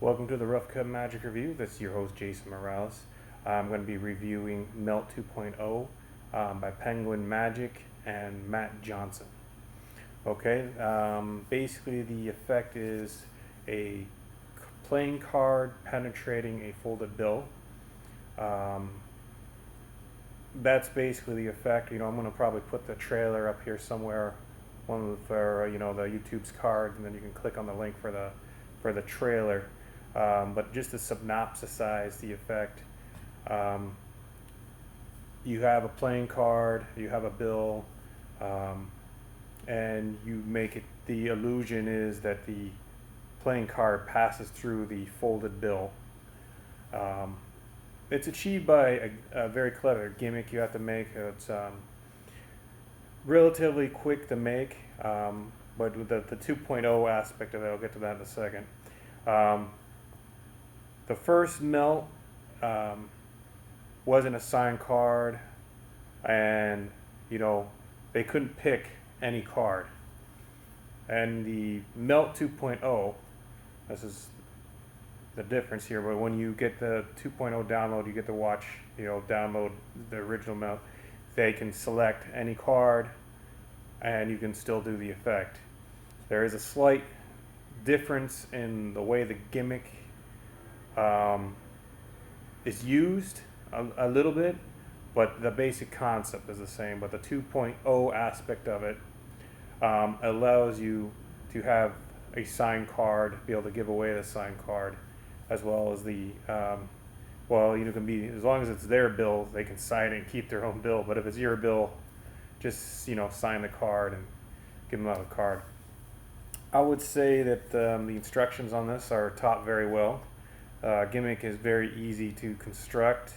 Welcome to the Rough Cut Magic Review. This is your host, Jason Morales. I'm going to be reviewing Melt 2.0 by Penguin Magic and Matt Johnson. Okay, basically the effect is a playing card penetrating a folded bill. That's basically the effect. I'm going to probably put the trailer up here somewhere, one for the YouTube's card, and then you can click on the link for the trailer. But just to synopsisize the effect, you have a playing card, you have a bill, and you make it. The illusion is that the playing card passes through the folded bill. It's achieved by a very clever gimmick you have to make. It's relatively quick to make, but with the 2.0 aspect of it, I'll get to that in a second. The first melt wasn't a signed card, and they couldn't pick any card. And the Melt 2.0, this is the difference here, but when you get the 2.0 download, you get to watch, download the original Melt. They can select any card, and you can still do the effect. There is a slight difference in the way the gimmick is used a little bit, but the basic concept is the same. But the 2.0 aspect of it allows you to have a signed card, be able to give away the signed card, as well as the can be, as long as it's their bill, they can sign it and keep their own bill. But if it's your bill, just sign the card and give them out a card. I would say that the instructions on this are taught very well. Gimmick is very easy to construct.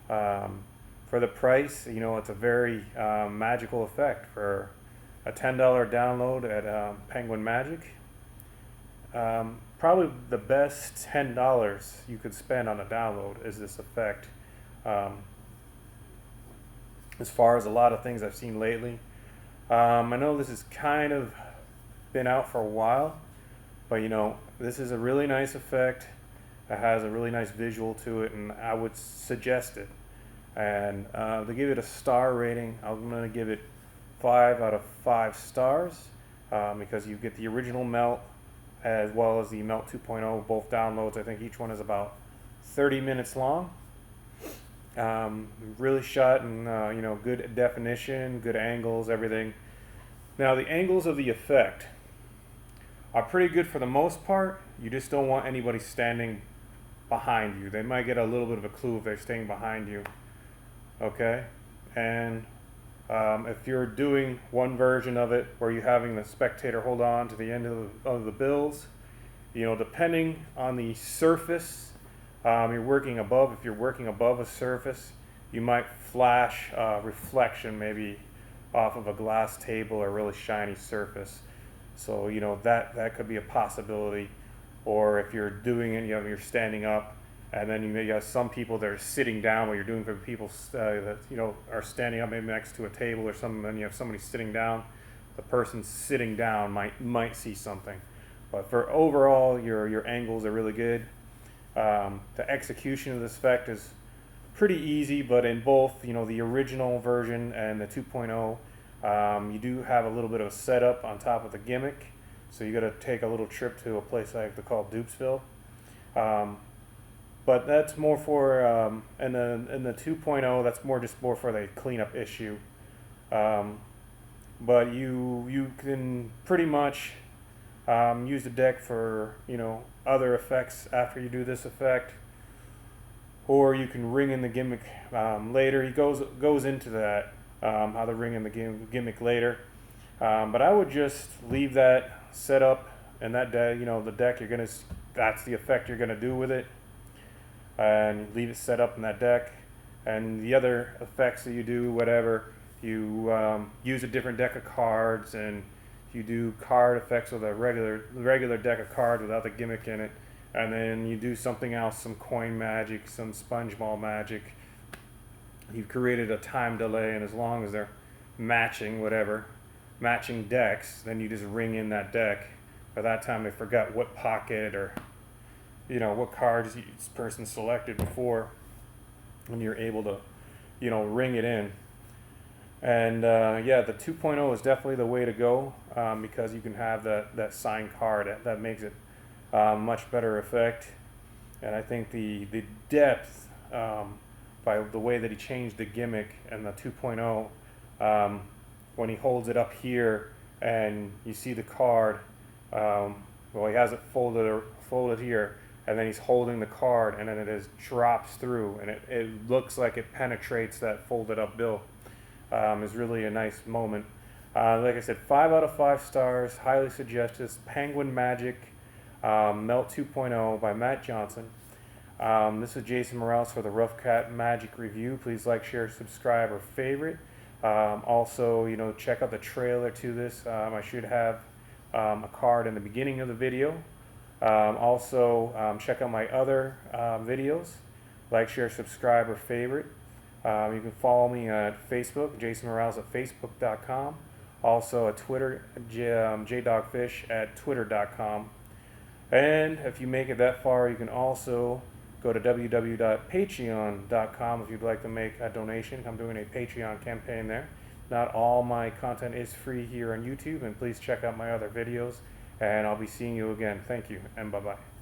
For the price, it's a very magical effect for a $10 download at Penguin Magic. Probably the best $10 you could spend on a download is this effect. As far as a lot of things I've seen lately, I know this has kind of been out for a while, but this is a really nice effect. It has a really nice visual to it, and I would suggest it. And to give it a star rating, I'm going to give it 5 out of 5 stars because you get the original Melt as well as the Melt 2.0, both downloads. I think each one is about 30 minutes long. Really shot in good definition, good angles, everything. Now the angles of the effect are pretty good for the most part. You just don't want anybody standing behind you. They might get a little bit of a clue if they're staying behind you. Okay, and if you're doing one version of it where you're having the spectator hold on to the end of the bills, depending on the surface you're working above, if you're working above a surface, you might flash reflection maybe off of a glass table or a really shiny surface. So that could be a possibility. Or if you're doing it, you're standing up, and then you may have some people that are sitting down. What you're doing for people that are standing up, maybe next to a table or something. Then you have somebody sitting down. The person sitting down might see something. But for overall, your angles are really good. The execution of this effect is pretty easy, but in both the original version and the 2.0, you do have a little bit of a setup on top of the gimmick. So you got to take a little trip to a place I like to call Dupesville. But that's more for, in the 2.0, that's more for the cleanup issue. But you can pretty much use the deck for, other effects after you do this effect. Or you can ring in the gimmick later. He goes into that, how to ring in the gimmick later. But I would just leave that set up in that deck. The deck that's the effect you're gonna do with it, and leave it set up in that deck. And the other effects that you do, whatever you use a different deck of cards, and you do card effects with a regular deck of cards without the gimmick in it, and then you do something else, some coin magic, some sponge ball magic. You've created a time delay, and as long as they're matching decks, then you just ring in that deck. By that time they forgot what pocket or what cards each person selected before, and you're able to, ring it in. And yeah, the 2.0 is definitely the way to go, because you can have that signed card. That makes it much better effect. And I think the depth, by the way that he changed the gimmick and the 2.0, when he holds it up here and you see the card, well, he has it folded here, and then he's holding the card, and then it just drops through, and it looks like it penetrates that folded up bill. Is really a nice moment. Like I said, 5 out of 5 stars. Highly suggested. Penguin Magic Melt 2.0 by Matt Johnson. This is Jason Morales for the Rough Cat Magic Review. Please like, share, subscribe, or favorite. Also, check out the trailer to this. I should have a card in the beginning of the video. Also, check out my other videos. Like, share, subscribe, or favorite. You can follow me at Facebook, Jason Morales at Facebook.com. Also at Twitter, JDogfish at Twitter.com. And if you make it that far, you can also go to www.patreon.com if you'd like to make a donation. I'm doing a Patreon campaign there. Not all my content is free here on YouTube, and please check out my other videos. And I'll be seeing you again. Thank you, and bye-bye.